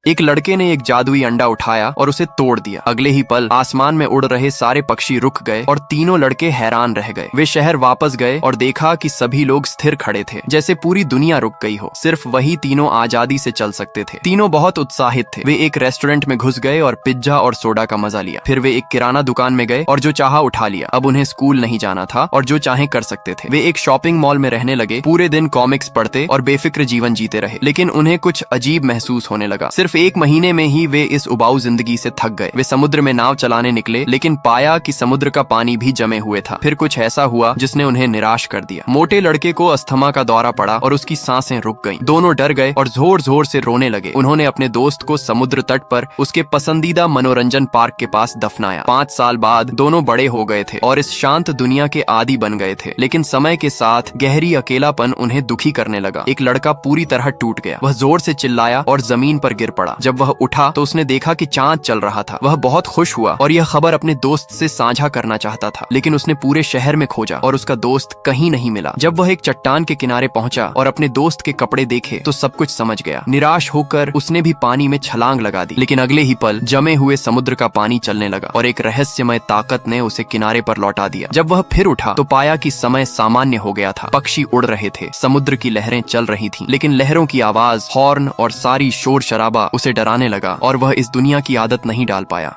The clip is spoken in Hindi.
एक लड़के ने एक जादुई अंडा उठाया और उसे तोड़ दिया। अगले ही पल आसमान में उड़ रहे सारे पक्षी रुक गए और तीनों लड़के हैरान रह गए। वे शहर वापस गए और देखा कि सभी लोग स्थिर खड़े थे, जैसे पूरी दुनिया रुक गई हो। सिर्फ वही तीनों आजादी से चल सकते थे। तीनों बहुत उत्साहित थे। वे एक रेस्टोरेंट में घुस गए और पिज्जा और सोडा का मजा लिया। फिर वे एक किराना दुकान में गए और जो चाहा उठा लिया। अब उन्हें स्कूल नहीं जाना था और जो चाहे कर सकते थे। वे एक शॉपिंग मॉल में रहने लगे, पूरे दिन कॉमिक्स पढ़ते और बेफिक्र जीवन जीते रहे। लेकिन उन्हें कुछ अजीब महसूस होने लगा। सिर्फ एक महीने में ही वे इस उबाऊ जिंदगी से थक गए। वे समुद्र में नाव चलाने निकले, लेकिन पाया कि समुद्र का पानी भी जमे हुए था। फिर कुछ ऐसा हुआ जिसने उन्हें निराश कर दिया। मोटे लड़के को अस्थमा का दौरा पड़ा और उसकी सांसें रुक गईं। दोनों डर गए और जोर जोर से रोने लगे। उन्होंने अपने दोस्त को समुद्र तट पर उसके पसंदीदा मनोरंजन पार्क के पास दफनाया। 5 साल बाद दोनों बड़े हो गए थे और इस शांत दुनिया के आदी बन गए थे। लेकिन समय के साथ गहरी अकेलापन उन्हें दुखी करने लगा। एक लड़का पूरी तरह टूट गया। वह जोर से चिल्लाया और जमीन पर गिर पड़ा। जब वह उठा तो उसने देखा कि चांद चल रहा था। वह बहुत खुश हुआ और यह खबर अपने दोस्त से साझा करना चाहता था। लेकिन उसने पूरे शहर में खोजा और उसका दोस्त कहीं नहीं मिला। जब वह एक चट्टान के किनारे पहुंचा और अपने दोस्त के कपड़े देखे तो सब कुछ समझ गया। निराश होकर उसने भी पानी में छलांग लगा दी। लेकिन अगले ही पल जमे हुए समुद्र का पानी चलने लगा और एक रहस्यमय ताकत ने उसे किनारे पर लौटा दिया। जब वह फिर उठा तो पाया कि समय सामान्य हो गया था। पक्षी उड़ रहे थे, समुद्र की लहरें चल रही थीं, लेकिन लहरों की आवाज, हॉर्न और सारी शोर शराबा उसे डराने लगा और वह इस दुनिया की आदत नहीं डाल पाया।